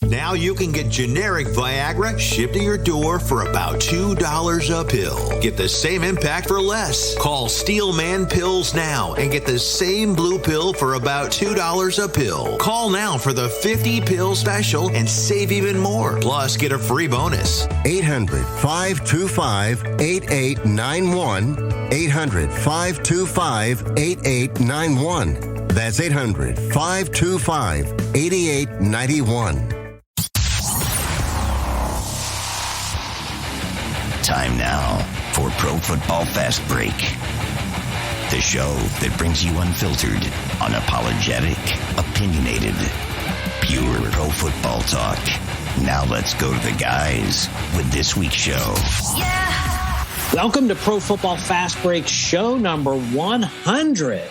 Now you can get generic Viagra shipped to your door for about $2 a pill. Get the same impact for less. Call Steelman Pills now and get the same blue pill for about $2 a pill. Call now for the 50 pill special and save even more. Plus, get a free bonus. 800-525-8891. 800-525-8891. That's 800-525-8891. Time now for Pro Football Fast Break, the show that brings you unfiltered, unapologetic, opinionated, pure pro football talk. Now let's go to the guys with this week's show. Yeah. Welcome to Pro Football Fast Break, show number 100.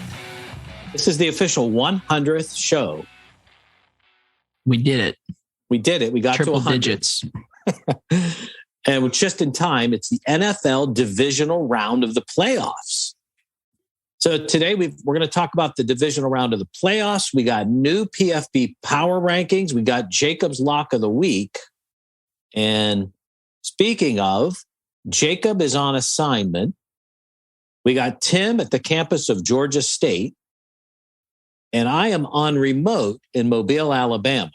This is the official 100th show. We did it. We did it. We got triple to 100 digits. And just in time, it's the NFL Divisional Round of the playoffs. So today we're going to talk about the Divisional Round of the playoffs. We got new PFB power rankings. We got Jacob's Lock of the Week. And speaking of, Jacob is on assignment. We got Tim at the campus of Georgia State. And I am on remote in Mobile, Alabama.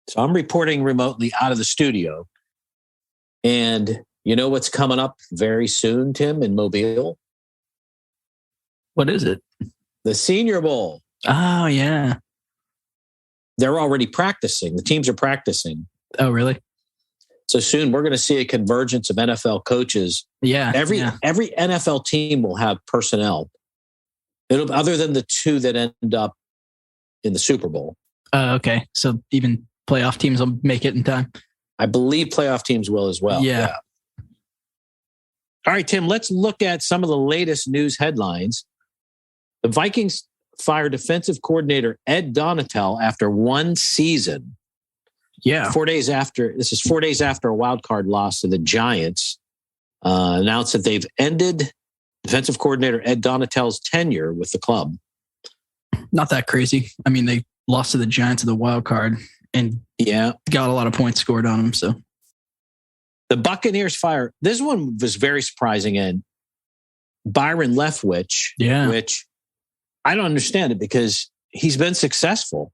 So I'm reporting remotely out of the studio. And you know what's coming up very soon, Tim, in Mobile? What is it? The Senior Bowl. Oh, yeah. They're already practicing. The teams are practicing. Oh, really? So soon we're going to see a convergence of NFL coaches. Yeah. Every NFL team will have personnel. Other than the two that end up in the Super Bowl. Okay. So even playoff teams will make it in time. I believe playoff teams will as well. Yeah. All right, Tim, let's look at some of the latest news headlines. The Vikings fired defensive coordinator Ed Donatel after one season. Yeah. 4 days after, this is 4 days after a wild card loss to the Giants, announced that they've ended defensive coordinator Ed Donatel's tenure with the club. Not that crazy. I mean, they lost to the Giants in the wild card and got a lot of points scored on them. So the Buccaneers fire. This one was very surprising. And Byron Leftwich, which I don't understand it because he's been successful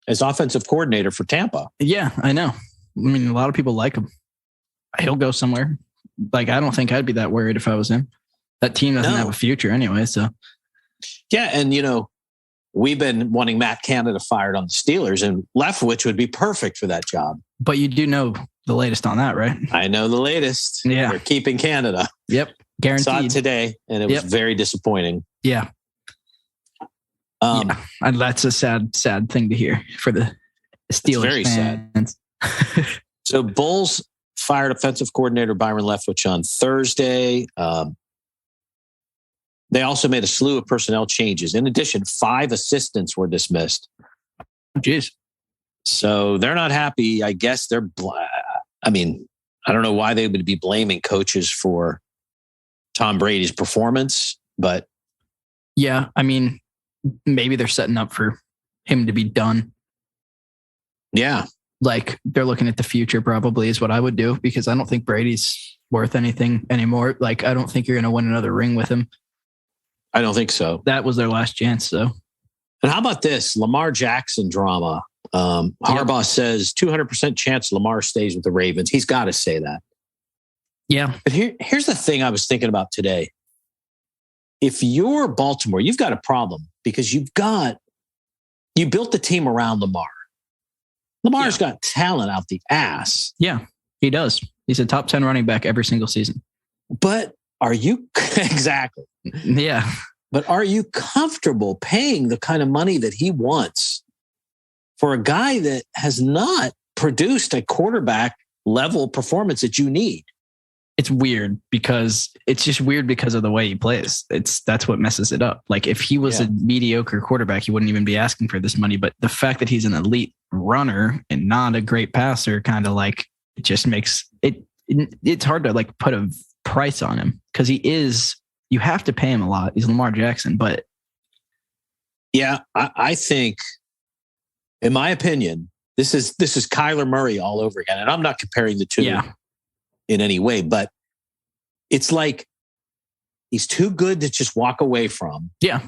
as offensive coordinator for Tampa. Yeah, I know. I mean, a lot of people like him. He'll go somewhere. Like, I don't think I'd be that worried if I was him. That team doesn't have a future anyway. So yeah. And we've been wanting Matt Canada fired on the Steelers, and Leftwich would be perfect for that job. But you do know the latest on that, right? I know the latest. Yeah. They're keeping Canada. Yep. Guaranteed. Saw it today, and it was very disappointing. Yeah. That's a sad thing to hear for the Steelers. Very fans. sad. So Bulls fired offensive coordinator Byron Leftwich on Thursday. They also made a slew of personnel changes. In addition, 5 assistants were dismissed. Jeez. So they're not happy. I guess I don't know why they would be blaming coaches for Tom Brady's performance, but yeah, I mean, maybe they're setting up for him to be done. Yeah. Like, they're looking at the future probably is what I would do, because I don't think Brady's worth anything anymore. Like, I don't think you're going to win another ring with him. I don't think so. That was their last chance, though. And how about this Lamar Jackson drama? Harbaugh says 200% chance Lamar stays with the Ravens. He's got to say that. Yeah. But here's the thing I was thinking about today. If you're Baltimore, you've got a problem because you built the team around Lamar. Lamar's got talent out the ass. Yeah, he does. He's a top 10 running back every single season. But are you exactly? Yeah. But are you comfortable paying the kind of money that he wants for a guy that has not produced a quarterback level performance that you need? It's weird because of the way he plays. That's what messes it up. Like, if he was a mediocre quarterback, he wouldn't even be asking for this money. But the fact that he's an elite runner and not a great passer, kind of like, it just makes it. It's hard to like put a price on him because he is. You have to pay him a lot. He's Lamar Jackson, but yeah, I think In my opinion, this is Kyler Murray all over again. And I'm not comparing the two in any way, but it's like he's too good to just walk away from. Yeah.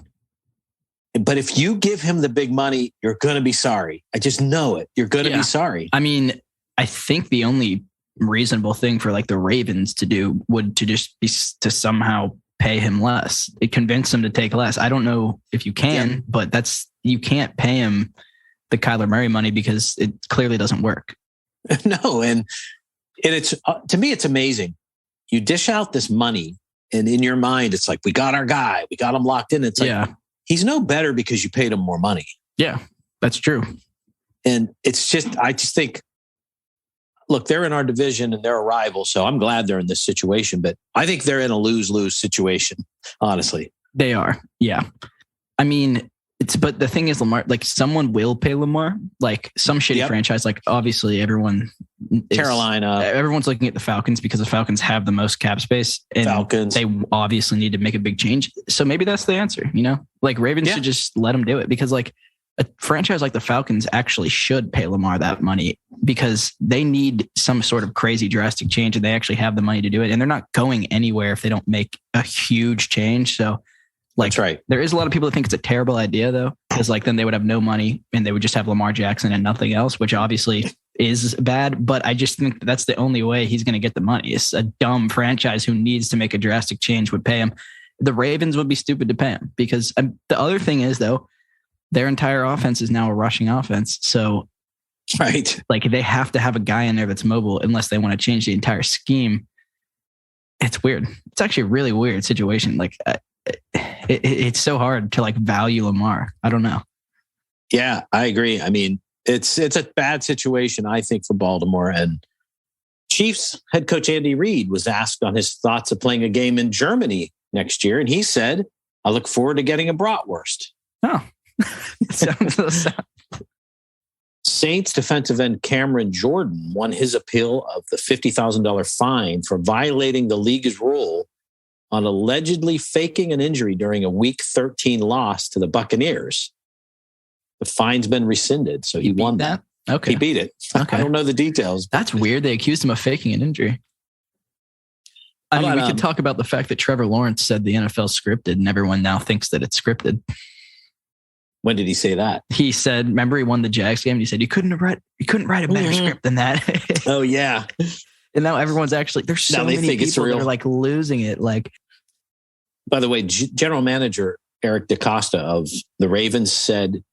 But if you give him the big money, you're going to be sorry. I just know it. You're going to be sorry. I mean, I think the only reasonable thing for like the Ravens to do would to just be to somehow pay him less. It convince him to take less. I don't know if you can, but you can't pay him the Kyler Murray money because it clearly doesn't work. No. And it's, to me, it's amazing. You dish out this money and in your mind, it's like, we got our guy, we got him locked in. It's like, he's no better because you paid him more money. Yeah, that's true. And it's just, I just think, look, they're in our division and they're a rival. So I'm glad they're in this situation, but I think they're in a lose-lose situation. Honestly, they are. Yeah. I mean, but the thing is, Lamar, like someone will pay Lamar, like some shitty franchise. Like obviously everyone's looking at the Falcons because the Falcons have the most cap space and they obviously need to make a big change. So maybe that's the answer, like Ravens should just let them do it because like a franchise like the Falcons actually should pay Lamar that money because they need some sort of crazy drastic change and they actually have the money to do it. And they're not going anywhere if they don't make a huge change. So like, that's right. There is a lot of people that think it's a terrible idea though, because like then they would have no money and they would just have Lamar Jackson and nothing else, which obviously is bad. But I just think that's the only way he's going to get the money. It's a dumb franchise who needs to make a drastic change would pay him. The Ravens would be stupid to pay him because the other thing is though, their entire offense is now a rushing offense. So like they have to have a guy in there that's mobile unless they want to change the entire scheme. It's weird. It's actually a really weird situation. Like it's so hard to like value Lamar. I don't know. Yeah, I agree. I mean, it's a bad situation, I think, for Baltimore. And Chiefs head coach Andy Reid was asked on his thoughts of playing a game in Germany next year. And he said, I look forward to getting a bratwurst. Oh, sounds so sad. Saints defensive end Cameron Jordan won his appeal of the $50,000 fine for violating the league's rule on allegedly faking an injury during a Week 13 loss to the Buccaneers. The fine's been rescinded, so he won that. Okay. He beat it. Okay. I don't know the details. That's weird. They accused him of faking an injury. I mean, we could talk about the fact that Trevor Lawrence said the NFL scripted and everyone now thinks that it's scripted. When did he say that? He said, remember he won the Jags game and he said, you couldn't write a better script than that. Oh yeah. And now everyone's actually, there's so many people that are like losing it. Like, by the way, general manager Eric DaCosta of the Ravens said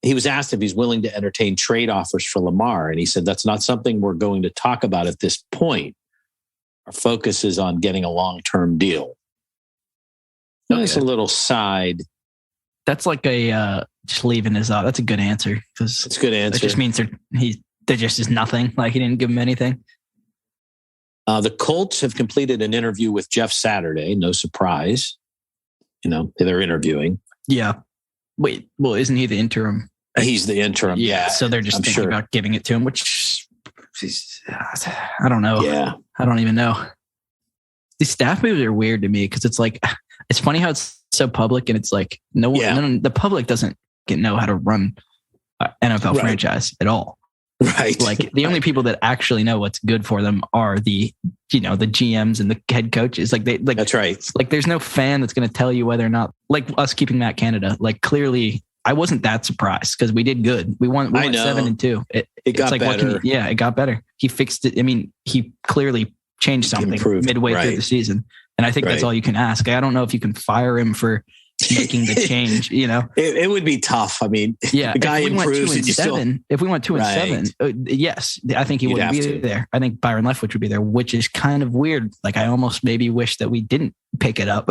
he was asked if he's willing to entertain trade offers for Lamar. And he said, that's not something we're going to talk about at this point. Our focus is on getting a long-term deal. That's a little side. That's like just leaving his out. That's a good answer. It's a good answer. It just means there just is nothing. Like he didn't give him anything. The Colts have completed an interview with Jeff Saturday. No surprise. They're interviewing. Yeah. Wait, well, isn't he the interim? He's the interim. Yeah. So they're just thinking about giving it to him, which I don't know. Yeah. I don't even know. These staff moves are weird to me because it's like, it's funny how it's so public and it's like the public doesn't know how to run an NFL franchise at all. Right. Like the only people that actually know what's good for them are the GMs and the head coaches. That's right. Like there's no fan that's going to tell you whether or not, like us keeping Matt Canada, like clearly I wasn't that surprised because we did good. We won 7-2. It got like, better. It got better. He fixed it. I mean, he clearly changed something midway through the season. And I think that's all you can ask. I don't know if you can fire him for making the change, It would be tough. I mean, the guy improves and you still... If we went 2-7, yes, I think he wouldn't be there. I think Byron Leftwich would be there, which is kind of weird. Like I almost maybe wish that we didn't pick it up.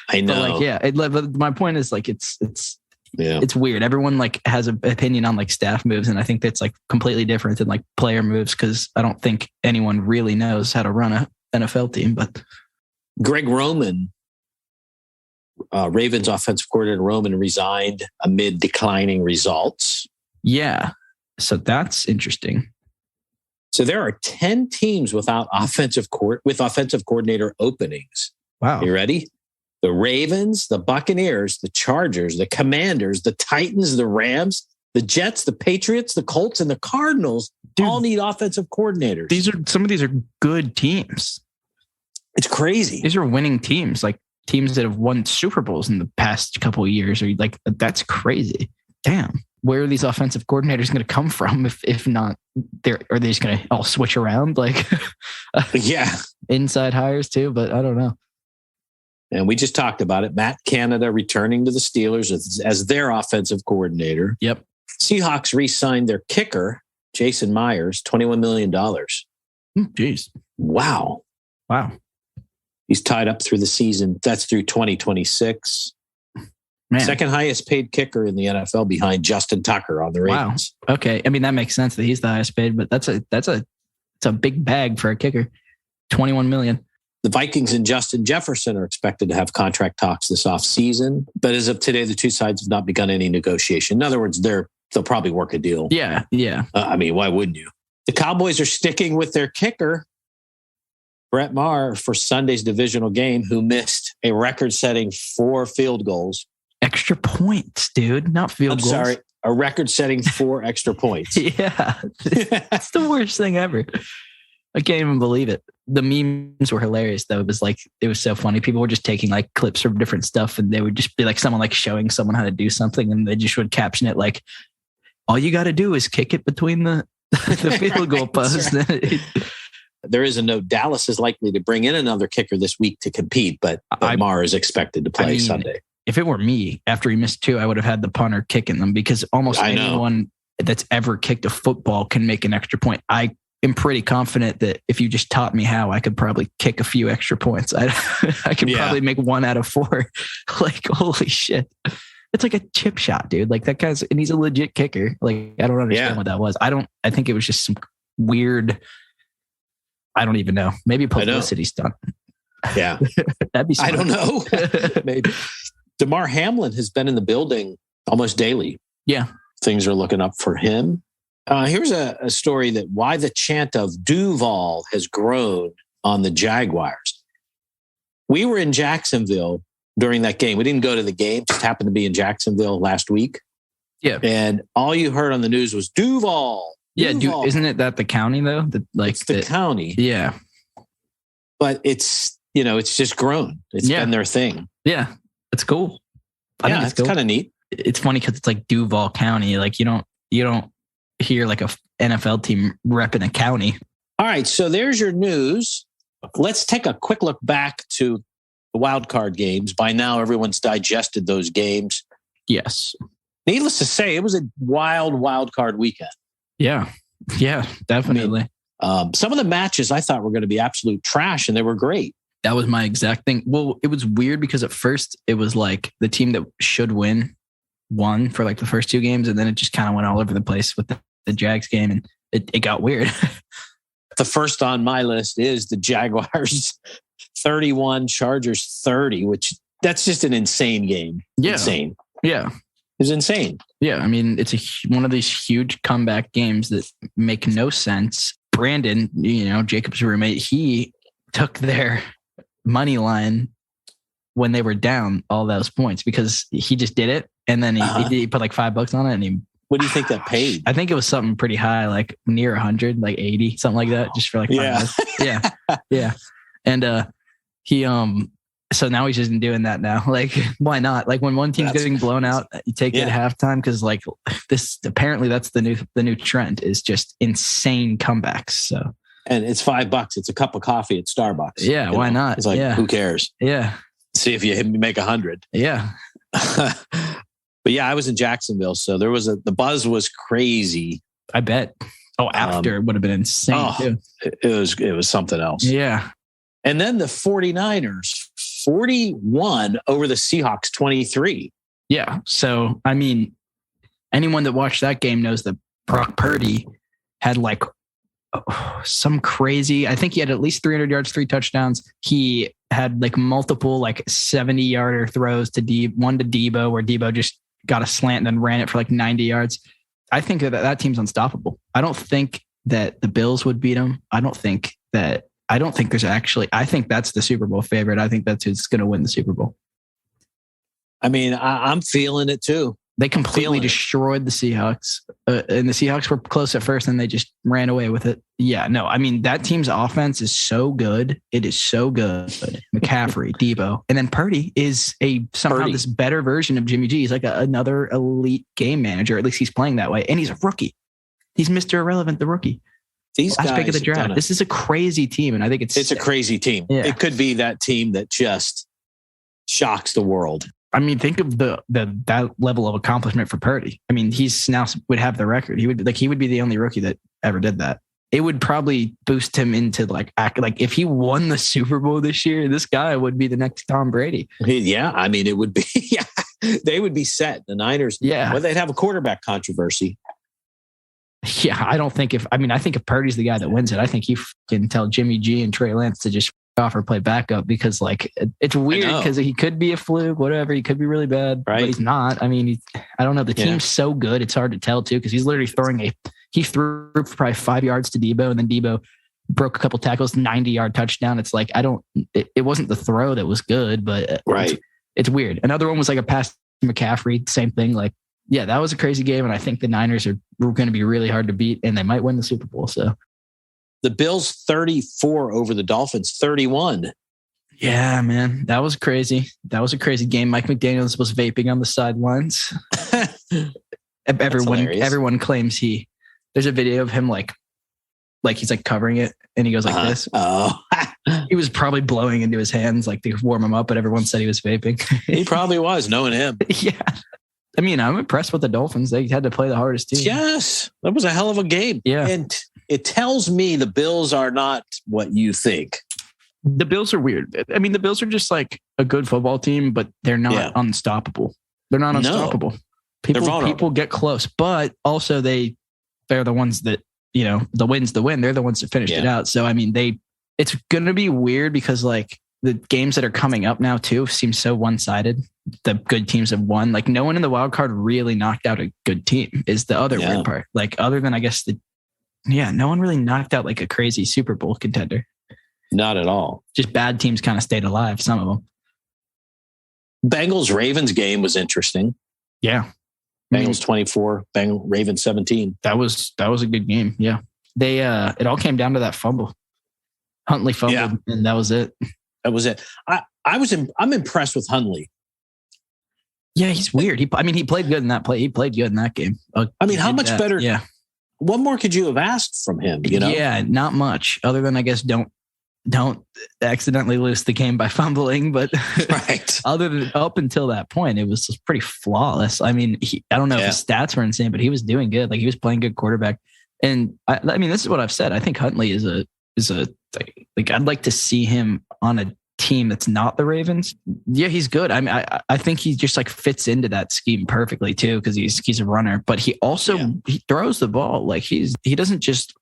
I know. But my point is like, it's weird. Everyone like has an opinion on like staff moves. And I think that's like completely different than like player moves. Cause I don't think anyone really knows how to run a NFL team, but Greg Roman, Ravens offensive coordinator Roman resigned amid declining results. Yeah. So that's interesting. So there are 10 teams without offensive coordinator openings. Wow. You ready? The Ravens, the Buccaneers, the Chargers, the Commanders, the Titans, the Rams, The Jets, the Patriots, the Colts, and the Cardinals all need offensive coordinators. Some of these are good teams. It's crazy. These are winning teams, like teams that have won Super Bowls in the past couple of years. Or like, that's crazy. Damn. Where are these offensive coordinators going to come from? If not, are they just going to all switch around? Like, yeah, inside hires too, but I don't know. And we just talked about it. Matt Canada returning to the Steelers as their offensive coordinator. Yep. Seahawks re-signed their kicker, Jason Myers, $21 million. Jeez. Wow. He's tied up through the season. That's through 2026. Man. Second highest paid kicker in the NFL behind Justin Tucker on the Ravens. Wow. Okay. I mean, that makes sense that he's the highest paid, but it's a big bag for a kicker. 21 million. The Vikings and Justin Jefferson are expected to have contract talks this offseason. But as of today, the two sides have not begun any negotiation. In other words, they'll probably work a deal. Yeah. I mean, why wouldn't you? The Cowboys are sticking with their kicker, Brett Maher, for Sunday's divisional game, who missed a record-setting 4 field goals. Extra points, dude, not field goals. Sorry, a record-setting 4 extra points. Yeah. It's the worst thing ever. I can't even believe it. The memes were hilarious, though. It was so funny. People were just taking like clips from different stuff, and they would just be like someone like showing someone how to do something, and they just would caption it like, all you got to do is kick it between the field goal posts. Right. There is a note. Dallas is likely to bring in another kicker this week to compete, but Maher is expected to play Sunday. If it were me, after he missed 2, I would have had the punter kicking them, because almost anyone that's ever kicked a football can make an extra point. I am pretty confident that if you just taught me how, I could probably kick a few extra points. I could probably make 1 out of 4. Like, holy shit. It's like a chip shot, dude. Like that guy's, and he's a legit kicker. Like, I don't understand what that was. I think it was just some weird, I don't even know. Maybe publicity stunt. Yeah. That'd be smart. I don't know. Maybe. DeMar Hamlin has been in the building almost daily. Yeah. Things are looking up for him. Here's a story that why the chant of Duval has grown on the Jaguars. We were in Jacksonville during that game. We didn't go to the game, just happened to be in Jacksonville last week. Yeah. And all you heard on the news was Duval. Yeah. Isn't it that the county though? It's the county. Yeah. But it's just grown. It's been their thing. Yeah. It's cool. I think it's cool. Kind of neat. It's funny because it's like Duval County. Like you don't hear like a NFL team repping a county. All right. So there's your news. Let's take a quick look back to the wild card games. By now, everyone's digested those games. Yes. Needless to say, it was a wild card weekend. Yeah. Yeah, definitely. Some of the matches I thought were going to be absolute trash, and they were great. That was my exact thing. Well, it was weird because at first it was like the team that should win won for like the first 2 games, and then it just kind of went all over the place with the Jags game, and it got weird. The first on my list is the Jaguars 31, Chargers 30, which that's just an insane game. Yeah. Insane. Yeah. It was insane. Yeah. I mean, it's one of these huge comeback games that make no sense. Brandon, Jacob's roommate, he took their money line when they were down all those points because he just did it. And then he put like $5 on it. And what do you think that paid? I think it was something pretty high, like near 100, like 80, something like that, just for like $5. Yeah. And so now he's just doing that now. Like, why not? Like when one team's getting blown out, you take it at halftime because like this. Apparently, that's the new trend is just insane comebacks. So. And it's $5. It's a cup of coffee at Starbucks. Yeah, why not? It's like, who cares? Yeah. See if you make 100. Yeah. But yeah, I was in Jacksonville, so there was the buzz was crazy. I bet. Oh, after it would have been insane too. It was something else. Yeah. And then the 49ers 41 over the Seahawks 23. Yeah. So, I mean, anyone that watched that game knows that Brock Purdy had like some crazy, I think he had at least 300 yards, 3 touchdowns. He had like multiple like 70-yarder throws to one to Debo, where Debo just got a slant and then ran it for like 90 yards. I think that team's unstoppable. I don't think that the Bills would beat them. I think that's the Super Bowl favorite. I think that's who's going to win the Super Bowl. I mean, I'm feeling it too. They completely destroyed the Seahawks. And the Seahawks were close at first and they just ran away with it. Yeah, no, I mean, that team's offense is so good. It is so good. McCaffrey, Debo. And then Purdy is somehow this better version of Jimmy G. He's like another elite game manager. At least he's playing that way. And he's a rookie. He's Mr. Irrelevant, the rookie. These guys pick of the draft. This is a crazy team. And I think it's a crazy team. Yeah. It could be that team that just shocks the world. I mean, think of that level of accomplishment for Purdy. I mean, he's now would have the record. He would be the only rookie that ever did that. It would probably boost him into like if he won the Super Bowl this year, this guy would be the next Tom Brady. Yeah, I mean, it would be. Yeah, they would be set. The Niners. Yeah, well, they'd have a quarterback controversy. Yeah, I think if Purdy's the guy that wins it, I think you can tell Jimmy G and Trey Lance to just off or play backup because like it's weird because he could be a fluke, whatever. He could be really bad, right? But he's not. I mean, I don't know. The team's so good. It's hard to tell too, because he's literally he threw for probably 5 yards to Debo and then Debo broke a couple tackles, 90-yard touchdown. It's like, it wasn't the throw that was good, but right. It's weird. Another one was like a pass to McCaffrey. Same thing. Like, yeah, that was a crazy game. And I think the Niners are going to be really hard to beat and they might win the Super Bowl. So the Bills 34 over the Dolphins 31. Yeah, man. That was crazy. That was a crazy game. Mike McDaniels was vaping on the sidelines. Everyone claims there's a video of him like he's like covering it and he goes like this. Oh, he was probably blowing into his hands like to warm him up, but everyone said he was vaping. He probably was, knowing him. Yeah. I mean, I'm impressed with the Dolphins. They had to play the hardest team. Yes. That was a hell of a game. Yeah. And it tells me the Bills are not what you think. The Bills are weird. I mean, the Bills are just like a good football team, but they're not unstoppable. They're not unstoppable. People get close, but also they're the ones that, the win's the win. They're the ones that finished it out. So, I mean, it's going to be weird because like the games that are coming up now too seem so one-sided. The good teams have won. Like no one in the wild card really knocked out a good team is the other weird part. Like other than I guess no one really knocked out like a crazy Super Bowl contender. Not at all. Just bad teams kind of stayed alive. Some of them. Bengals Ravens game was interesting. Yeah. Bengals 24, Ravens 17. That was a good game. Yeah. They it all came down to that fumble. Huntley fumbled and that was it. That was it. I'm impressed with Huntley. Yeah, he's weird. He played good in that play. He played good in that game. How much better? Yeah. What more could you have asked from him? Yeah, not much other than I guess don't accidentally lose the game by fumbling. But right. Other than up until that point, it was just pretty flawless. I mean, I don't know if his stats were insane, but he was doing good. Like he was playing good quarterback. And I mean, this is what I've said. I think Huntley is a like I'd like to see him on a team that's not the Ravens. Yeah, he's good. I mean, I think he just like fits into that scheme perfectly too because he's a runner, but he also he throws the ball like he doesn't just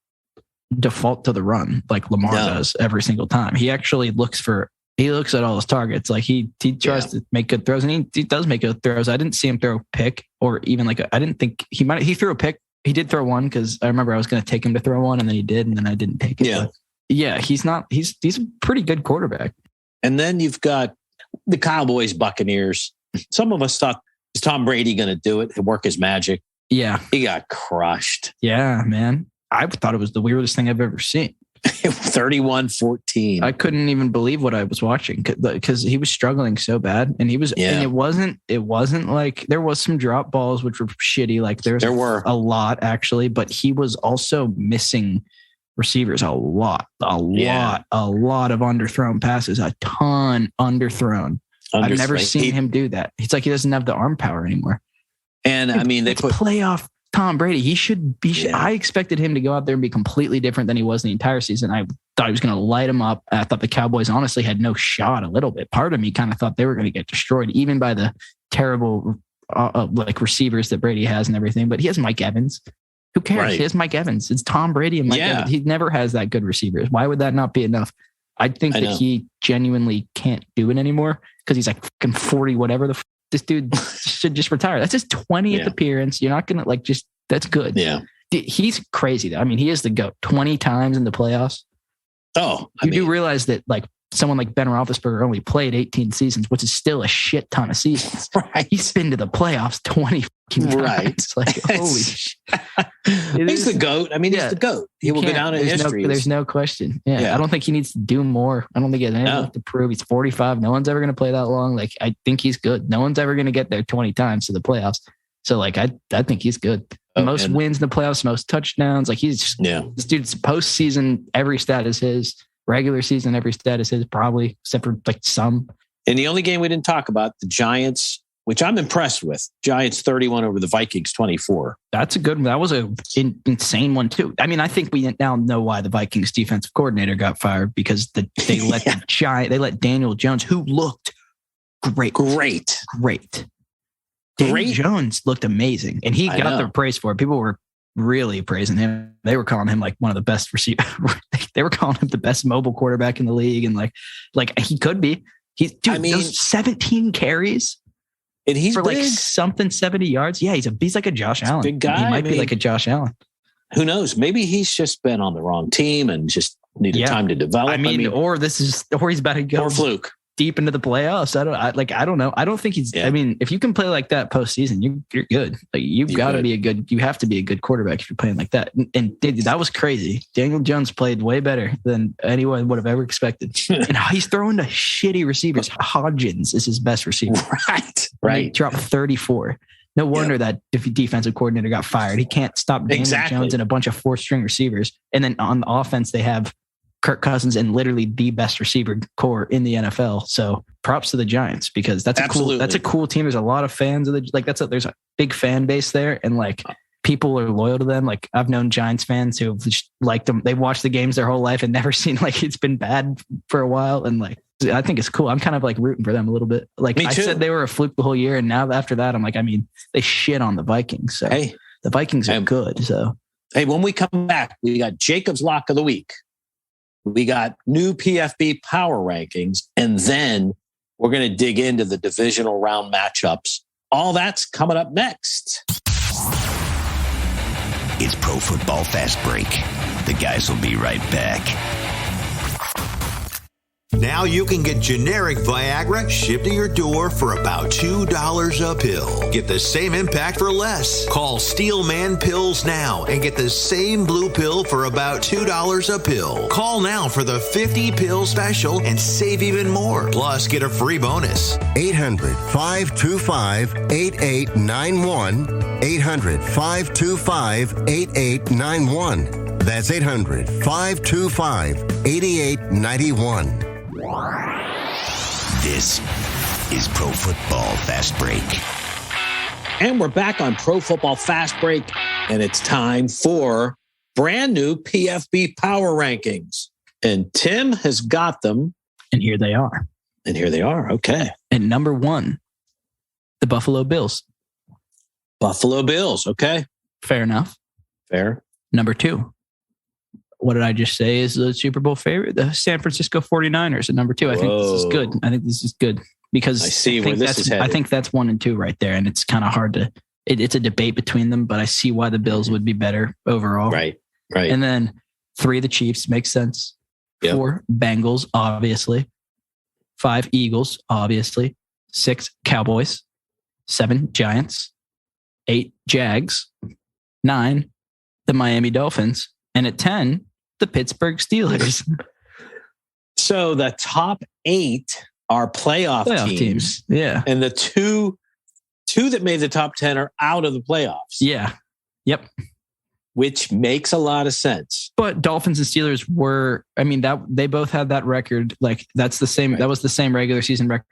default to the run like Lamar does every single time. He actually looks at all his targets. Like he tries to make good throws and he does make good throws. I didn't see him throw a pick or even I didn't think he threw a pick. He did throw one because I remember I was going to take him to throw one and then he did and then I didn't take it. Yeah. But yeah, he's a pretty good quarterback. And then you've got the Cowboys, Buccaneers. Some of us thought, is Tom Brady going to do it and work his magic? Yeah. He got crushed. Yeah, man. I thought it was the weirdest thing I've ever seen. 31-14. I couldn't even believe what I was watching because he was struggling so bad. And and it wasn't like there was some drop balls, which were shitty. Like there were a lot actually, but he was also missing receivers a lot of underthrown passes, a ton underthrown. I've never seen him do that. It's like he doesn't have the arm power anymore. And I mean, they put playoff Tom Brady. He should be. Yeah. I expected him to go out there and be completely different than he was the entire season. I thought he was going to light him up. I thought the Cowboys honestly had no shot a little bit. Part of me kind of thought they were going to get destroyed, even by the terrible like receivers that Brady has and everything. But he has Mike Evans. Who cares? Right. He has Mike Evans. It's Tom Brady and Mike Evans. He never has that good receivers. Why would that not be enough? I think that he genuinely can't do it anymore because he's like fucking 40, whatever this dude should just retire. That's his 20th appearance. You're not going to that's good. Yeah. He's crazy though. I mean, he is the GOAT 20 times in the playoffs. Oh, you do realize that like someone like Ben Roethlisberger only played 18 seasons, which is still a shit ton of seasons. Right. He's been to the playoffs 20 times. Right. Like, holy shit. He's the GOAT. I mean, he's the GOAT. He will go down in history. There's no question. Yeah. I don't think he needs to do more. I don't think he has anything to prove. He's 45. No one's ever going to play that long. Like, I think he's good. No one's ever going to get there 20 times to the playoffs. So, like, I think he's good. Most wins in the playoffs, most touchdowns. Like, this dude's postseason, every stat is his. Regular season, every stat is his, probably, except for like some. And the only game we didn't talk about, the Giants, which I'm impressed with. Giants 31 over the Vikings 24. That's a good one. That was an insane one too. I mean, I think we now know why the Vikings defensive coordinator got fired, because they let Daniel Jones, who looked great. Daniel Jones looked amazing, and he got the praise for it. People were really praising him. They were calling him like one of the best receivers. They were calling him the best mobile quarterback in the league, and like he could be. Those 17 carries, and he's for big. Like something 70 yards. Yeah, he's like a Josh Allen. Big guy. He might be like a Josh Allen. Who knows? Maybe he's just been on the wrong team and just needed time to develop. I mean, or he's about to go or fluke deep into the playoffs. I don't know. I don't think he's. I mean, if you can play like that postseason, you're good. Like you have to be a good quarterback if you're playing like that. And that was crazy. Daniel Jones played way better than anyone would have ever expected. And he's throwing to shitty receivers. Hodgins is his best receiver. Right. He dropped 34. No wonder that defensive coordinator got fired. He can't stop Daniel Jones and a bunch of 4th-string receivers. And then on the offense, they have Kirk Cousins and literally the best receiver core in the NFL. So props to the Giants, because that's a cool team. There's a lot of fans of there's a big fan base there, and like people are loyal to them. Like I've known Giants fans who have just liked them. They've watched the games their whole life and never seen like it's been bad for a while. And like, I think it's cool. I'm kind of like rooting for them a little bit. Like I said, they were a fluke the whole year. And now after that, I'm like, I mean, they shit on the Vikings. So the Vikings are good. So, when we come back, we got Jacob's Lock of the Week. We got new PFB power rankings, and then we're going to dig into the divisional round matchups. All that's coming up next. It's Pro Football Fast Break. The guys will be right back. Now you can get generic Viagra shipped to your door for about $2 a pill. Get the same impact for less. Call Steelman Pills now and get the same blue pill for about $2 a pill. Call now for the 50 pill special and save even more. Plus, get a free bonus. 800-525-8891. 800-525-8891. That's 800-525-8891. This is Pro Football Fast Break. And we're back on Pro Football Fast Break, and it's time for brand new PFB power rankings. And Tim has got them. And here they are. Okay. And number 1, the Buffalo Bills. Buffalo Bills. Okay. Fair enough. Fair. Number 2. What did I just say is the Super Bowl favorite? The San Francisco 49ers at number 2. I think this is good. Because I see where this is headed. I think that's 1 and 2 right there. And it's kind of hard to, it's a debate between them, but I see why the Bills would be better overall. Right. And then 3, the Chiefs, makes sense. 4, Bengals, obviously. 5, Eagles, obviously. 6, Cowboys. 7, Giants. 8, Jags. 9, the Miami Dolphins. And at 10, the Pittsburgh Steelers. So the top 8 are playoff teams. Yeah. And the two that made the top 10 are out of the playoffs. Yeah. Yep. Which makes a lot of sense. But Dolphins and Steelers were, I mean, that they both had that record. Like that's the same, That was the same regular season record.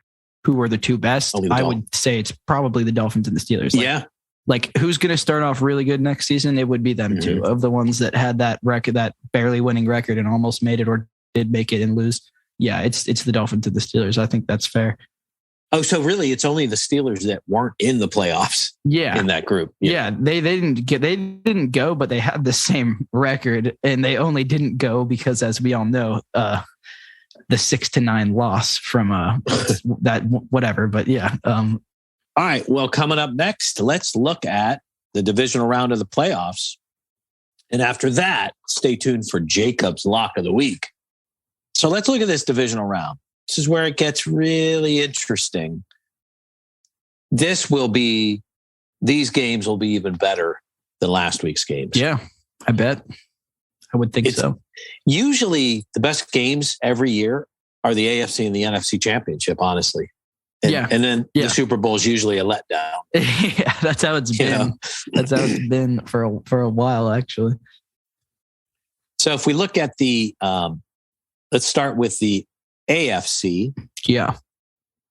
Who were the 2 best? I would say it's probably the Dolphins and the Steelers. Like who's going to start off really good next season? It would be them 2 of the ones that had that record, that barely winning record and almost made it or did make it and lose. Yeah, it's the Dolphins and the Steelers. I think that's fair. Oh, so really it's only the Steelers that weren't in the playoffs. Yeah. In that group. Yeah. They didn't go, but they had the same record and they only didn't go because, as we all know, the 6-9 loss from that whatever. But yeah. All right. Well, coming up next, let's look at the divisional round of the playoffs. And after that, stay tuned for Jacob's Lock of the Week. So let's look at this divisional round. This is where it gets really interesting. These games will be even better than last week's games. Yeah, I bet. I would think so. Usually the best games every year are the AFC and the NFC championship, honestly. And then the Super Bowl is usually a letdown. Yeah, that's how it's been. That's how it's been for a while, actually. So if we look at the, let's start with the AFC. Yeah.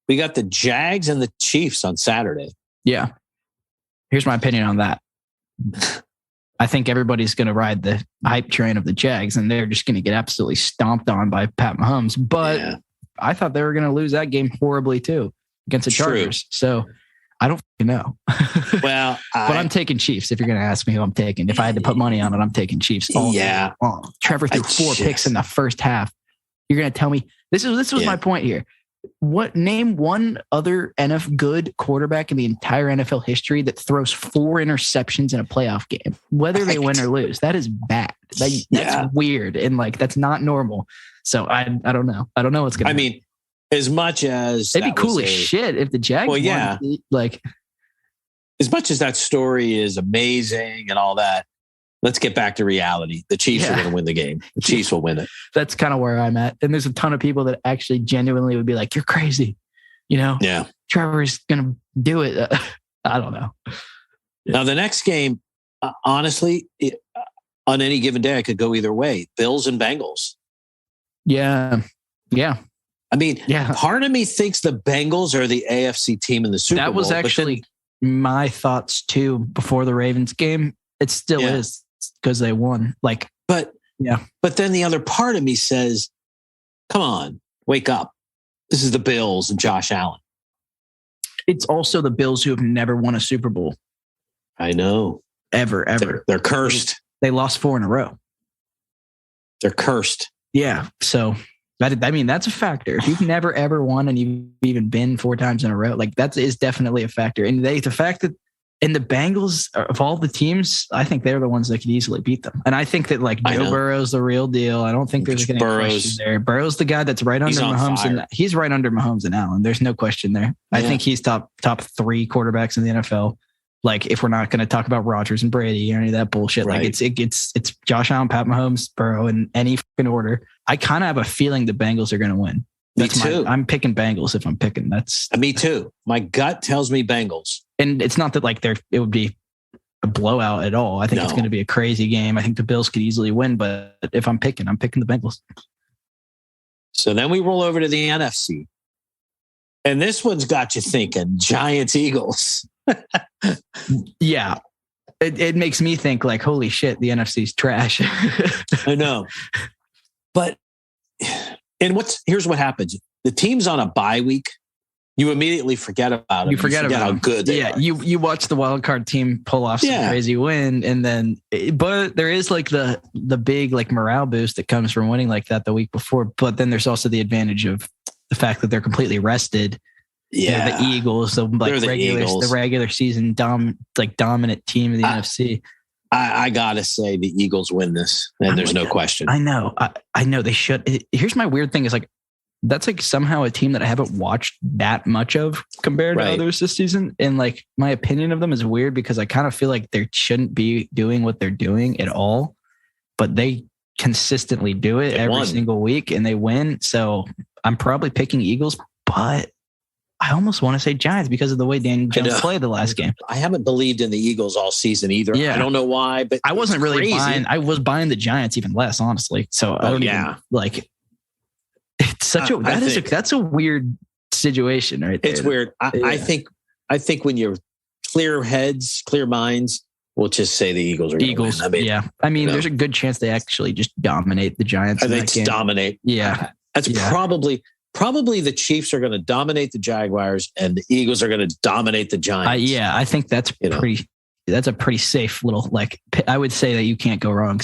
We got the Jags and the Chiefs on Saturday. Yeah. Here's my opinion on that. I think everybody's going to ride the hype train of the Jags, and they're just going to get absolutely stomped on by Pat Mahomes. But I thought they were going to lose that game horribly too against the Chargers. So I don't know. Well, but I'm taking Chiefs. If you're going to ask me who I'm taking, if I had to put money on it, I'm taking Chiefs. Trevor threw 4 picks in the first half. You're going to tell me this was my point here. Name one other good quarterback in the entire NFL history that throws 4 interceptions in a playoff game, whether they win or lose. That is bad. That's weird. And that's not normal. So I don't know. I don't know what's going to happen. I mean, as much as it'd be cool as shit if the Jags won, as much as that story is amazing and all that, let's get back to reality. The Chiefs are going to win the game. The Chiefs will win it. That's kind of where I'm at. And there's a ton of people that actually genuinely would be like, you're crazy. Yeah. Trevor's going to do it. I don't know. Now, the next game, honestly, on any given day, I could go either way. Bills and Bengals. Yeah. Yeah. I mean, part of me thinks the Bengals are the AFC team in the Super Bowl. That was actually my thoughts too before the Ravens game. It still is because they won. But then the other part of me says, come on, wake up. This is the Bills and Josh Allen. It's also the Bills who have never won a Super Bowl. I know. Ever. They're cursed. They lost 4 in a row. They're cursed. Yeah. So that's a factor. If you've never ever won and you've even been 4 times in a row, that is definitely a factor. And the fact that in the Bengals of all the teams, I think they're the ones that could easily beat them. And I think that Joe Burrow's the real deal. I don't think there's any question there. Burrow's the guy that's right under Mahomes, and he's right under Mahomes and Allen. There's no question there. I think he's top 3 quarterbacks in the NFL. If we're not going to talk about Rodgers and Brady or any of that bullshit, it's Josh Allen, Pat Mahomes, Burrow in any fucking order. I kind of have a feeling the Bengals are going to win. Me too. I'm picking Bengals if I'm picking. That's me too. My gut tells me Bengals. And it's not that it would be a blowout at all. I think it's going to be a crazy game. I think the Bills could easily win, but if I'm picking the Bengals. So then we roll over to the NFC. And this one's got you thinking Giants, Eagles. Yeah. It makes me think holy shit, the NFC's trash. I know. But here's what happens. The team's on a bye week. You immediately forget about them. You forget about how good they are. You watch the wild card team pull off some crazy win, and then but there is the big morale boost that comes from winning like that the week before. But then there's also the advantage of the fact that they're completely rested. Yeah, the Eagles, the regular season dominant team of the NFC. I gotta say the Eagles win this, and there's no question. I know they should. Here's my weird thing: is that's somehow a team that I haven't watched that much of compared to others this season. And my opinion of them is weird because I kind of feel like they shouldn't be doing what they're doing at all, but they consistently do it every single week and they win. So I'm probably picking Eagles, but I almost want to say Giants because of the way Daniel Jones played the last game. I haven't believed in the Eagles all season either. Yeah. I don't know why, but I wasn't really buying. I was buying the Giants even less, honestly. So I don't even it's such that's a weird situation, right there. It's weird. I think when you're clear heads, clear minds, we'll just say the Eagles are Eagles. I mean, there's a good chance they actually just dominate the Giants. I think dominate. Yeah, that's probably the Chiefs are going to dominate the Jaguars, and the Eagles are going to dominate the Giants. I think that's pretty. That's a pretty safe little I would say that you can't go wrong.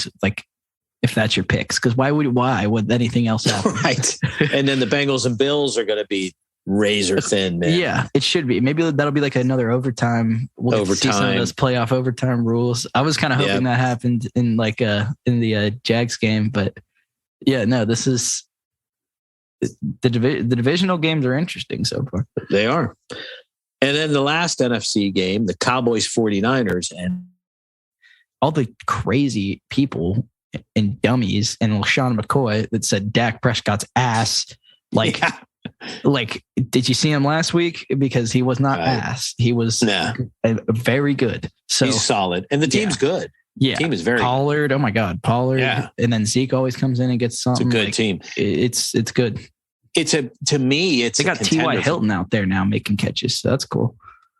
If that's your picks, because why would anything else happen? Right. And then the Bengals and Bills are going to be razor thin, man. Yeah, it should be. Maybe that'll be another overtime. We'll see some of those playoff overtime rules. I was kind of hoping that happened in the Jags game, but this is the divisional games are interesting so far. They are. And then the last NFC game, the Cowboys 49ers, and all the crazy people and dummies and LaShawn McCoy that said Dak Prescott's ass. Like, did you see him last week? Because he was not ass. He was very good. So he's solid. And the team's good. Yeah. The team is very Pollard. Oh my God. Pollard. Yeah. And then Zeke always comes in and gets something. It's a good team. It's good. To me, it's they got T.Y. Hilton out there now making catches. So that's cool.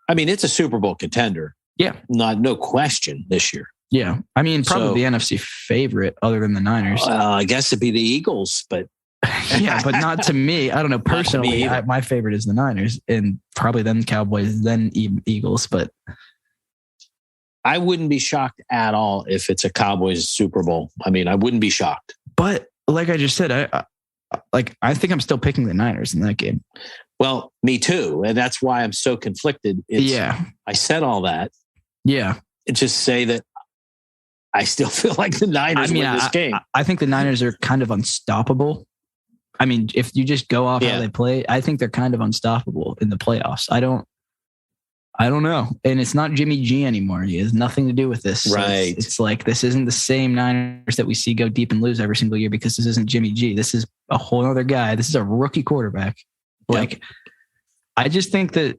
I mean, it's a Super Bowl contender. Yeah. No question this year. Yeah. I mean, probably the NFC favorite other than the Niners. I guess it'd be the Eagles, but yeah, but not to me. I don't know. Personally, my favorite is the Niners and probably then Cowboys, then Eagles. But I wouldn't be shocked at all if it's a Cowboys Super Bowl. I mean, I wouldn't be shocked. But like I just said, I think I'm still picking the Niners in that game. Well, me too. And that's why I'm so conflicted. I said all that. Yeah. Just say that I still feel like the Niners win this game. I think the Niners are kind of unstoppable. I mean, if you just go off how they play, I think they're kind of unstoppable in the playoffs. I don't know. And it's not Jimmy G anymore. He has nothing to do with this. So right. It's like, this isn't the same Niners that we see go deep and lose every single year because this isn't Jimmy G. This is a whole other guy. This is a rookie quarterback. Like, I just think that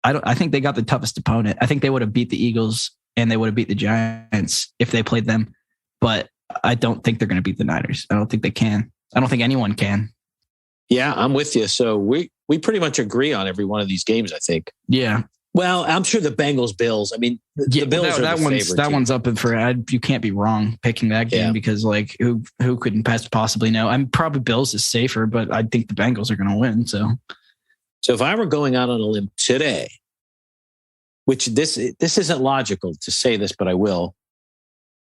I think they got the toughest opponent. I think they would have beat the Eagles and they would have beat the Giants if they played them. But I don't think they're going to beat the Niners. I don't think they can. I don't think anyone can. Yeah, I'm with you. So we pretty much agree on every one of these games, I think. Yeah. Well, I'm sure the Bengals-Bills. I mean, the Bills are the favorite that team. one's up for. You can't be wrong picking that game because, like, who couldn't possibly know? I'm probably Bills is safer, but I think the Bengals are going to win. So if I were going out on a limb today, which this isn't logical to say this, but I will.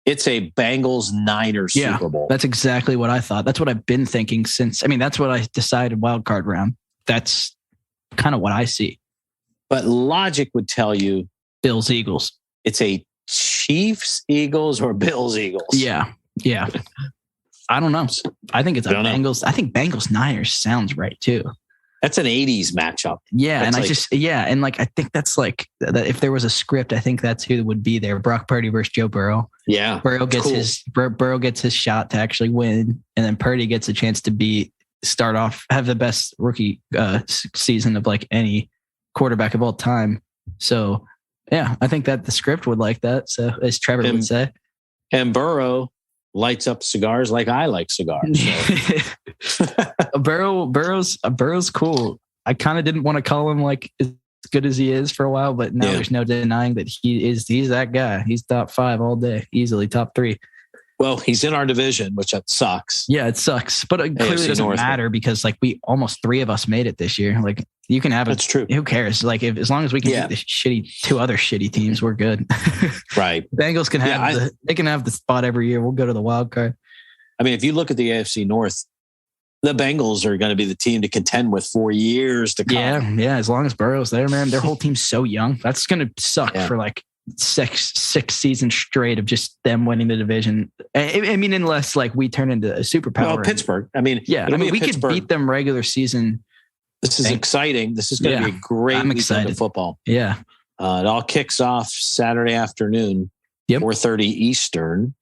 It's a Bengals-Niners Super Bowl. That's exactly what I thought. That's what I've been thinking since. I mean, that's what I decided wild card round. That's kind of what I see. But logic would tell you Bills Eagles. It's a Chiefs Eagles or Bills Eagles. Yeah. I don't know. I think it's a Bengals. I think Bengals Niners sounds right too. That's an 80s matchup. Yeah. That's and I think that's like that. If there was a script, I think that's who would be there. Brock Purdy versus Joe Burrow. Yeah. Burrow gets his shot to actually win. And then Purdy gets a chance to have the best rookie season of like any quarterback of all time. So yeah, I think that the script would like that. So as Trevor would say. And Burrow lights up cigars like I like cigars. So. Burrow's cool. I kind of didn't want to call him like as good as he is for a while, but now there's no denying that he's that guy. He's top 5 all day, easily top 3. Well, he's in our division, which sucks. Yeah, it sucks, but it clearly doesn't matter because like we almost 3 of us made it this year. Like you can have That's true. Who cares? Like as long as we can beat the 2 other shitty teams, we're good. Right. Bengals can have they can have the spot every year. We'll go to the wild card. I mean, if you look at the AFC North, the Bengals are going to be the team to contend with for years to come. Yeah. As long as Burrow's there, man, their whole team's so young. That's going to suck for like six seasons straight of just them winning the division. I mean, unless like we turn into a superpower. Well, Pittsburgh. I mean, we could beat them regular season. This is exciting. This is going to be a great weekend of football. Yeah. It all kicks off Saturday afternoon, 4:30 Eastern.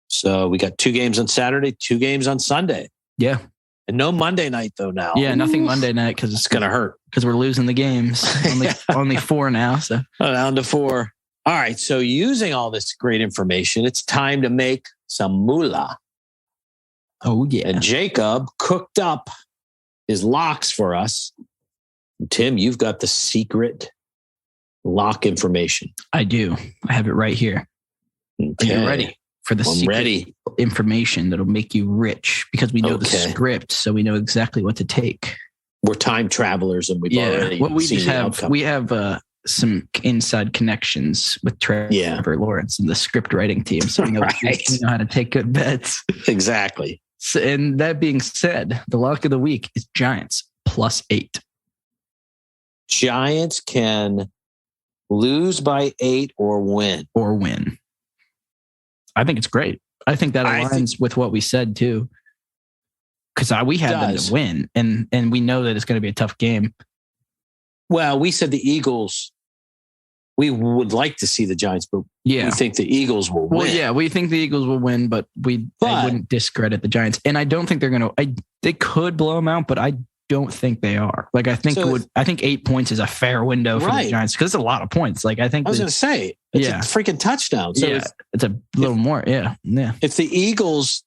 So we got 2 games on Saturday, 2 games on Sunday. Yeah. And no Monday night though now. Yeah, nothing Monday night because it's going to hurt. Because we're losing the games. Only 4 now. So down to 4. All right. So using all this great information, it's time to make some moolah. Oh, yeah. And Jacob cooked up his locks for us. And Tim, you've got the secret lock information. I do. I have it right here. Okay. Are you ready for the secret information that'll make you rich? Because we know the script, so we know exactly what to take. We're time travelers, and we've already seen the outcome. We have some inside connections with Trevor Lawrence and the script writing team, so we know, we know how to take good bets. Exactly. So, and that being said, the lock of the week is Giants +8. Giants can lose by 8 or win. I think it's great. I think that aligns with what we said too. because we had them to win, and we know that it's going to be a tough game. Well, we said the Eagles. We would like to see the Giants, but we think the Eagles will win. Well, yeah, we think the Eagles will win, but I wouldn't discredit the Giants, and I don't think they're going to. They could blow them out, but I don't think they are. Like I think I think 8 points is a fair window for the Giants because it's a lot of points. Like I think I was going to say it's a freaking touchdown. So it's a little more. Yeah. If the Eagles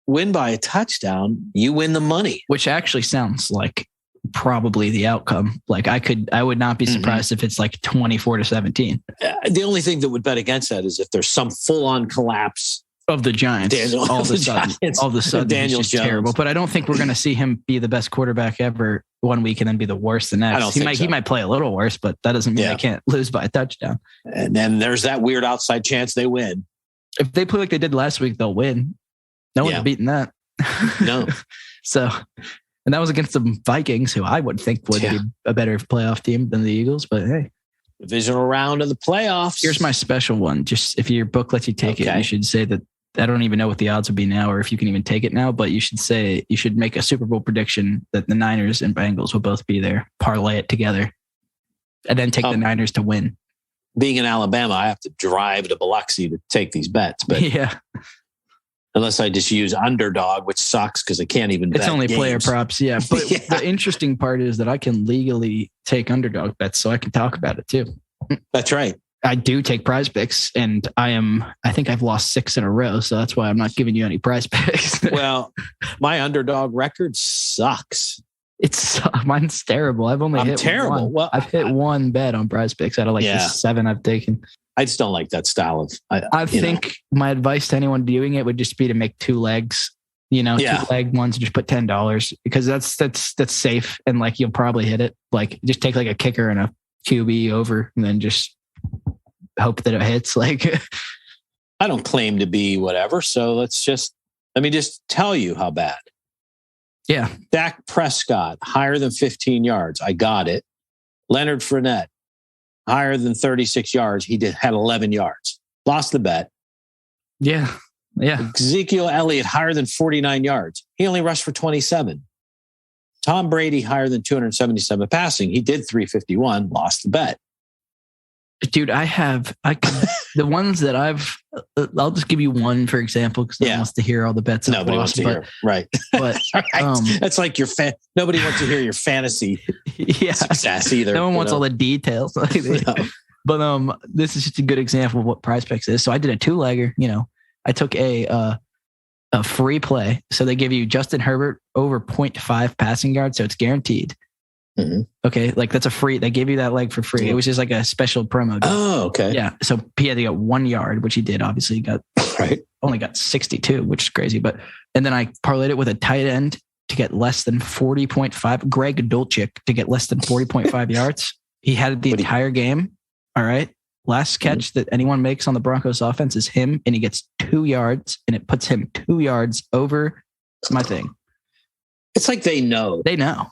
win by a touchdown, you win the money, which actually sounds like probably the outcome. Like I would not be surprised if it's like 24-17. The only thing that would bet against that is if there's some full-on collapse of the Giants. All of a sudden, Daniel Jones. Terrible. But I don't think we're going to see him be the best quarterback ever one week and then be the worst the next. He might play a little worse, but that doesn't mean they can't lose by a touchdown. And then there's that weird outside chance they win. If they play like they did last week, they'll win. No one's beaten that. No. So, and that was against the Vikings, who I would think would be a better playoff team than the Eagles. But hey. Divisional round of the playoffs. Here's my special one. Just if your book lets you take it, you should say that. I don't even know what the odds would be now or if you can even take it now, but you should make a Super Bowl prediction that the Niners and Bengals will both be there, parlay it together, and then take the Niners to win. Being in Alabama, I have to drive to Biloxi to take these bets, but unless I just use underdog, which sucks because I can't even bet. It's only games. Player props. Yeah. But the interesting part is that I can legally take underdog bets, so I can talk about it too. That's right. I do take prize picks, and I think I've lost 6 in a row. So that's why I'm not giving you any prize picks. Well, my underdog record sucks. Mine's terrible. I'm hit terrible. One. Well, I've hit one bet on prize picks out of the 7 I've taken. I just don't like that style of, I think my advice to anyone doing it would just be to make 2 legs, 2-leg ones, just put $10 because that's safe. And like, you'll probably hit it. Like just take like a kicker and a QB over and then just hope that it hits. Like I don't claim to be whatever. So let me just tell you how bad. Yeah. Dak Prescott, higher than 15 yards. I got it. Leonard Fournette, higher than 36 yards. He had 11 yards. Lost the bet. Yeah. Yeah. Ezekiel Elliott, higher than 49 yards. He only rushed for 27. Tom Brady, higher than 277 passing. He did 351. Lost the bet. Dude, the ones that I'll just give you one, for example, because no one wants to hear all the bets. Nobody wants to hear. Right. But that's like nobody wants to hear your fantasy success either. No one wants all the details. No. But this is just a good example of what prize picks is. So I did a 2-legger, I took a free play. So they give you Justin Herbert over 0.5 passing yards. So it's guaranteed. Mm-hmm. Okay. Like that's a free, they gave you that leg for free. Mm-hmm. It was just like a special promo. Oh, okay. Yeah. So he had to get 1 yard, which he did. Obviously he got only got 62, which is crazy. And then I parlayed it with a tight end to get less than 40.5. Greg Dulcich to get less than 40.5 yards. He had the entire game. All right. Last catch that anyone makes on the Broncos offense is him, and he gets 2 yards, and it puts him 2 yards over my thing. It's like they know. They know.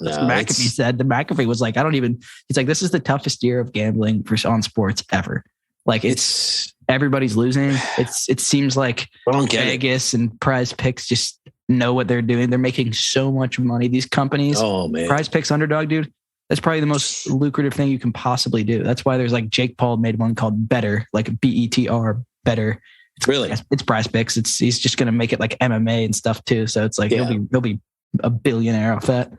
McAfee said. The McAfee was like, he's like, this is the toughest year of gambling on sports ever. Like it's everybody's losing. It seems like Vegas and Prize Picks just know what they're doing. They're making so much money. These companies, Prize Picks Underdog, dude. That's probably the most lucrative thing you can possibly do. That's why there's like Jake Paul made one called Better, like BETR, Better. It's Prize Picks. He's just going to make it like MMA and stuff too. So it's like he'll be a billionaire off that.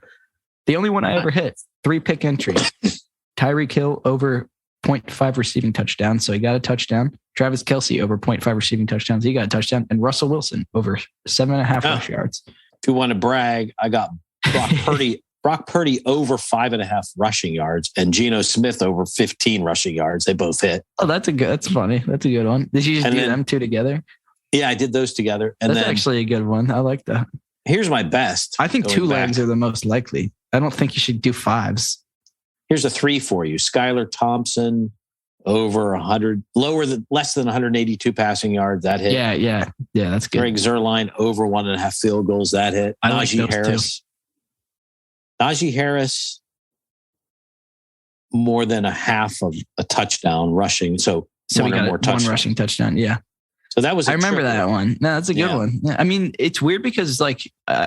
The only one I ever hit, 3-pick entry. Tyreek Hill over 0.5 receiving touchdowns. So he got a touchdown. Travis Kelce over 0.5 receiving touchdowns. He got a touchdown. And Russell Wilson over 7.5 rush yards. If you want to brag, I got Brock Purdy over 5.5 rushing yards and Geno Smith over 15 rushing yards. They both hit. Oh, that's funny. That's a good one. Did you just do them two together? Yeah, I did those together. And that's actually a good one. I like that. Here's my best. I think 2 legs are the most likely. I don't think you should do 5s. Here's a 3 for you. Skylar Thompson over 100, less than 182 passing yards. That hit. Yeah. That's good. Greg Zuerlein over 1.5 field goals. That hit. Najee Harris, more than a half of a touchdown rushing. So we got one rushing touchdown. Yeah. So that was I remember that one. No, that's a good one. Yeah. I mean, it's weird because like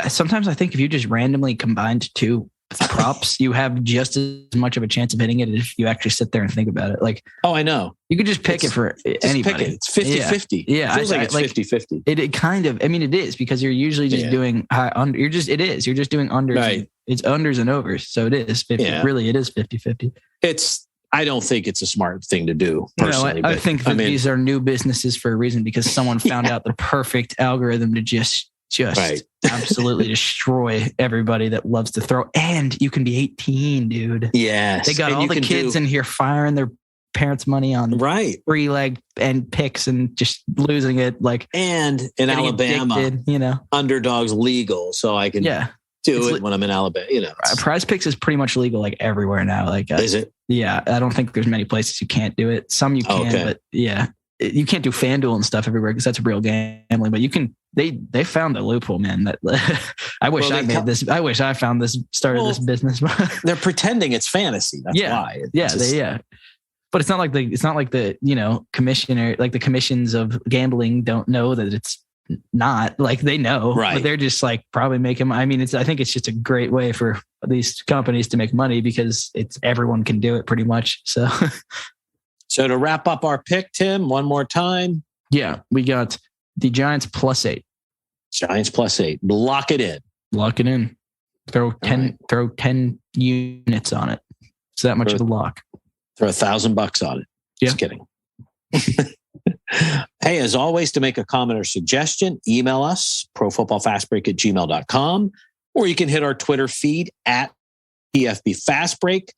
sometimes I think if you just randomly combined two props, you have just as much of a chance of hitting it if you actually sit there and think about it. Like, oh, I know. You could just pick it for anybody. It's 50-50. Yeah. It feels like it's 50-50. It kind of, I mean, it is because you're usually just doing you're just doing unders. Right. It's unders and overs. So it is 50. Yeah. Really, it is 50-50. I don't think it's a smart thing to do personally. No, I think that these are new businesses for a reason because someone found out the perfect algorithm to just absolutely destroy everybody that loves to throw. And you can be 18, dude. Yes. They got all the kids in here firing their parents' money on free leg and picks and just losing it. Like, and in Alabama, addicted, underdog's legal. So I can do it when I'm in Alabama, Prize Picks is pretty much legal like everywhere now. Like, is it? Yeah. I don't think there's many places you can't do it. Some you can, but you can't do FanDuel and stuff everywhere because that's real gambling, but you can, they found a loophole, man. That I wish I wish I found this, started this business. They're pretending it's fantasy. That's why. But it's not like the commissioner, like the commissions of gambling don't know that it's not, like they know, but they're just like probably making, I mean, I think it's just a great way for these companies to make money because it's everyone can do it pretty much. So to wrap up our pick, Tim, one more time. Yeah, we got the Giants +8. Giants +8. Lock it in. Throw 10 units on it. It's that much of a lock. Throw $1,000 on it. Just kidding. Hey, as always, to make a comment or suggestion, email us, profootballfastbreak@gmail.com, or you can hit our Twitter feed @PFBFastBreak.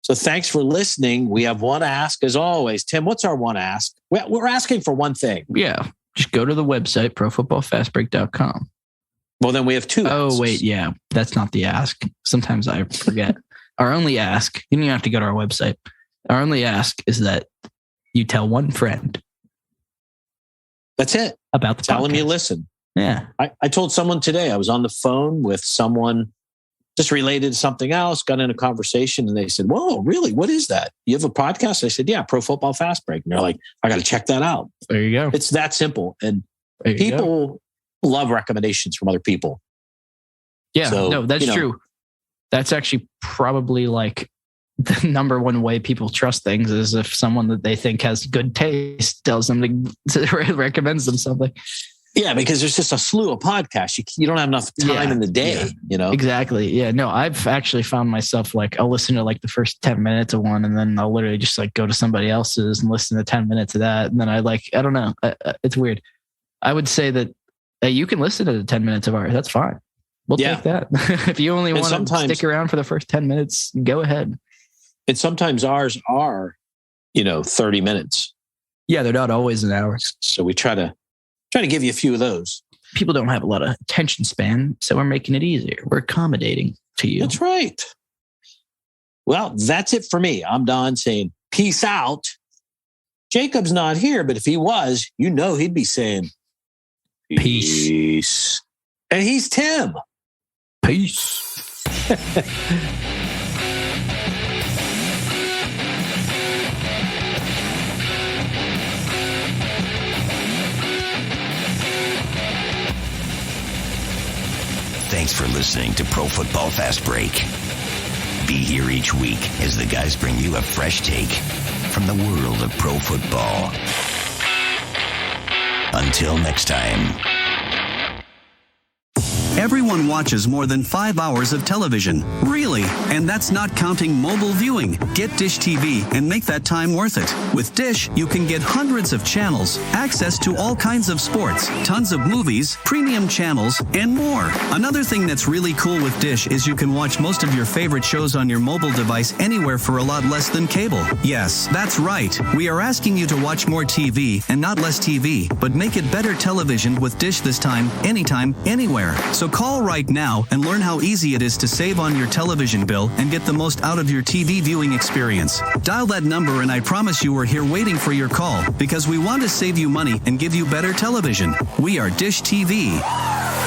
So thanks for listening. We have one ask as always. Tim, what's our one ask? We're asking for one thing. Yeah. Just go to the website, profootballfastbreak.com. Well, then we have two. Oh, asks. Wait. Yeah. That's not the ask. Sometimes I forget. Our only ask, you don't even have to go to our website. Our only ask is that you tell one friend. That's it. About the Tell podcast. them you listen. Yeah. I told someone today, I was on the phone with someone just related to something else, got in a conversation, and they said, whoa, really? What is that? You have a podcast? I said, yeah, Pro Football Fast Break. And they're like, I got to check that out. There you go. It's that simple. And people love recommendations from other people. Yeah, no, that's true. That's actually probably like the number one way people trust things is if someone that they think has good taste tells them to recommends them something. Yeah, because there's just a slew of podcasts. You don't have enough time in the day, Exactly. Yeah. No, I've actually found myself like I'll listen to like the first 10 minutes of one, and then I'll literally just like go to somebody else's and listen to 10 minutes of that. And then I don't know. It's weird. I would say that you can listen to the 10 minutes of ours. That's fine. We'll take that. If you only want to stick around for the first 10 minutes, go ahead. And sometimes ours are, 30 minutes. Yeah, they're not always an hour. So we try to give you a few of those. People don't have a lot of attention span, so we're making it easier. We're accommodating to you. That's right. Well, that's it for me. I'm Don saying peace out. Jacob's not here, but if he was, he'd be saying peace. And he's Tim. Peace. Thanks for listening to Pro Football Fast Break. Be here each week as the guys bring you a fresh take from the world of pro football. Until next time. Everyone watches more than 5 hours of television. Really? And that's not counting mobile viewing. Get Dish TV and make that time worth it. With Dish, you can get hundreds of channels, access to all kinds of sports, tons of movies, premium channels, and more. Another thing that's really cool with Dish is you can watch most of your favorite shows on your mobile device anywhere for a lot less than cable. Yes, that's right. We are asking you to watch more TV and not less TV, but make it better television with Dish this time, anytime, anywhere. So call right now and learn how easy it is to save on your television bill and get the most out of your TV viewing experience. Dial that number and I promise you we're here waiting for your call because we want to save you money and give you better television. We are Dish TV.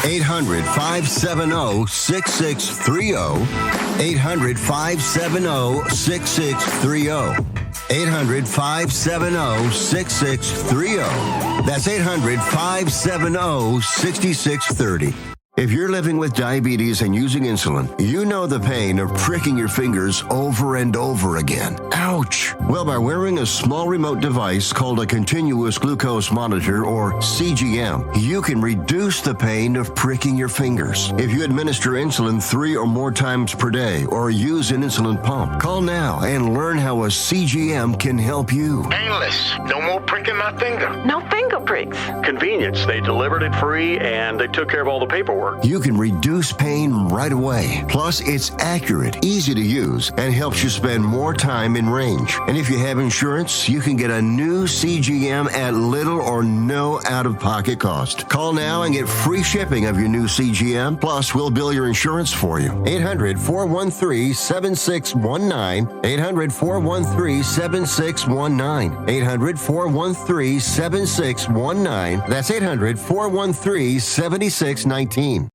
800-570-6630. 800-570-6630. 800-570-6630. That's 800-570-6630. If you're living with diabetes and using insulin, you know the pain of pricking your fingers over and over again. Ouch! Well, by wearing a small remote device called a continuous glucose monitor, or CGM, you can reduce the pain of pricking your fingers. If you administer insulin 3 or more times per day or use an insulin pump, call now and learn how a CGM can help you. Painless. No more pricking my finger. No finger pricks. Convenience. They delivered it free and they took care of all the paperwork. You can reduce pain right away. Plus, it's accurate, easy to use, and helps you spend more time in range. And if you have insurance, you can get a new CGM at little or no out-of-pocket cost. Call now and get free shipping of your new CGM. Plus, we'll bill your insurance for you. 800-413-7619. 800-413-7619. 800-413-7619. That's 800-413-7619.